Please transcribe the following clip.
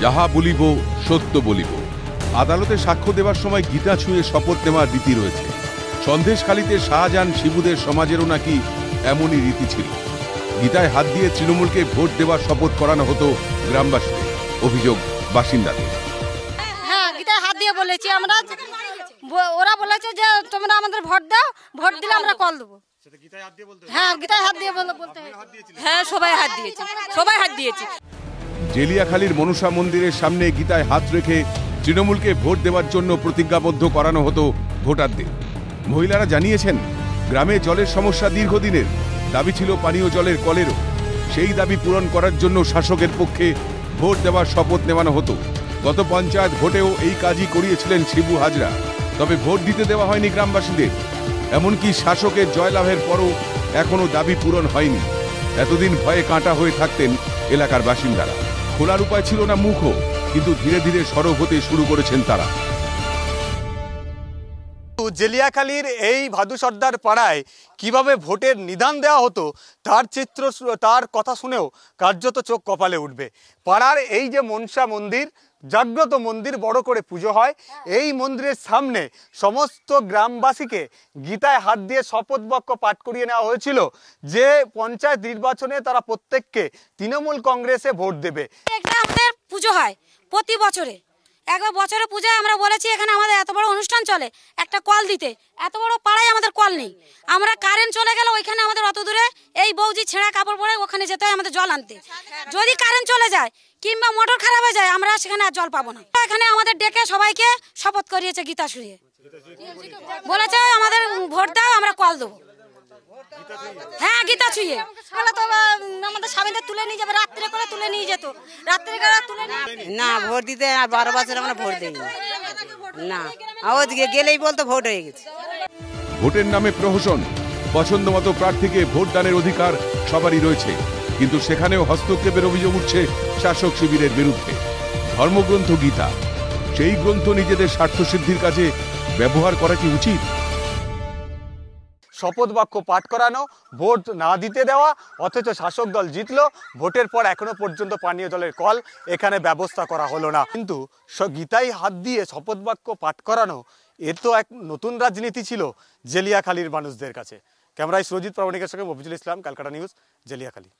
যাহা বলিব সত্য বলিব। আদালতে সাক্ষ্য দেওয়ার সময় গীতা ছুঁয়ে শপথ নেওয়ার রীতি রয়েছে। সন্দেশখালীতে শাহজাহান শিবুদের সমাজেরও নাকি এমনই রীতি ছিল। গীতায় হাত দিয়ে তৃণমূলকে ভোট দেওয়ার শপথ করানো হতো গ্রামবাসীদের। অভিযোগ বাসিন্দাদের। হ্যাঁ, গীতায় হাত দিয়ে বলেছি আমরা। ওরা বলেছে যে তোমরা আমাদের ভোট দাও, ভোট দিলে আমরা কল দেবো। হ্যাঁ, গীতায় হাত দিয়ে বলতে। হ্যাঁ, সবাই হাত দিয়েছে, সবাই হাত দিয়েছে। জেলিয়াখালীর মনসা মন্দিরের সামনে গীতায় হাত রেখে তৃণমূলকে ভোট দেওয়ার জন্য প্রতিজ্ঞাবদ্ধ করানো হতো ভোটারদের। মহিলারা জানিয়েছেন, গ্রামে জলের সমস্যা দীর্ঘদিনের। দাবি ছিল পানীয় জলের কলেরও। সেই দাবি পূরণ করার জন্য শাসকের পক্ষে ভোট দেওয়ার শপথ নেওয়ানো হতো। গত পঞ্চায়েত ভোটেও এই কাজই করিয়েছিলেন শিবু হাজরা। তবে ভোট দিতে দেওয়া হয়নি গ্রামবাসীদের। এমনকি শাসকের জয়লাভের পরও এখনো দাবি পূরণ হয়নি। এতদিন ভয়ে কাঁটা হয়ে থাকতেন এলাকার বাসিন্দারা। খোলার উপায় ছিল না মুখও, কিন্তু ধীরে ধীরে সরব হতে শুরু করেছেন তারা। জেলিয়াখালীর এই ভাদু সর্দার পাড়ায় কিভাবে ভোটের নিদান দেওয়া হতো তার কথা শুনেও কার্যত চোখ কপালে উঠবে। পাড়ার এই যে মনসা মন্দির, জাগ্রত মন্দির, বড় করে পুজো হয়। এই মন্দিরের সামনে সমস্ত গ্রামবাসীকে গীতায় হাত দিয়ে শপথ বাক্য পাঠ করিয়ে নেওয়া হয়েছিল যে পঞ্চায়েত নির্বাচনে তারা প্রত্যেককে তৃণমূল কংগ্রেসে ভোট দেবে। এটা আমাদের পুজো হয় প্রতি বছরে। একবার বছরে পূজায় আমরা বলেছি এখানে আমাদের এত বড় অনুষ্ঠান চলে, একটা কল দিতে। এত বড় পাড়ায় আমাদের কল নেই। আমরা কারেন্ট চলে গেল, ওইখানে আমাদের অত দূরে এই বৌজি ছেঁড়া কাপড় পরে ওখানে যেতে হয় আমাদের জল আনতে। যদি কারেন্ট চলে যায় কিংবা মোটর খারাপ হয়ে যায়, আমরা সেখানে আর জল পাবো না। এখানে আমাদের ডেকে সবাইকে শপথ করিয়েছে গীতা শুয়ে, বলেছে আমাদের ভোট দাও, আমরা কল দেবো। হ্যাঁ, গীতা ছুঁয়ে তো আমাদের স্বামীদের তুলে নিয়ে যাবে, রাত্রে করে তুলে নিয়ে যেত। রাত্রে করে তুলে না, ভোট দিতে আর 12 বছর আমরা ভোট দিই না। ওদিকে গেলেই বলতো ভোট হয়ে গেছে। ভোটের নামে প্রহসন। পছন্দ মতো প্রার্থীকে ভোট দানের অধিকার সবারই রয়েছে, কিন্তু সেখানেও হস্তক্ষেপের অভিযোগ উঠছে শাসক শিবিরের বিরুদ্ধে। ধর্মগ্রন্থ গীতা, সেই গ্রন্থ নিজেদের স্বার্থসিদ্ধির কাজে ব্যবহার করা কি উচিত? শপথ বাক্য পাঠ করানো, ভোট না দিতে দেওয়া, অথচ শাসক দল জিতলো। ভোটের পর এখনো পর্যন্ত পানীয় জলের কল এখানে ব্যবস্থা করা হলো না। কিন্তু গীতায় হাত দিয়ে শপথ বাক্য পাঠ করানো, এর তো এক নতুন রাজনীতি ছিল জেলিয়াখালীর মানুষদের কাছে। ক্যামেরায় সুরজিৎ প্রামাণিকের সঙ্গে মফিজুল ইসলাম, ক্যালকাটা নিউজ, জেলিয়াখালী।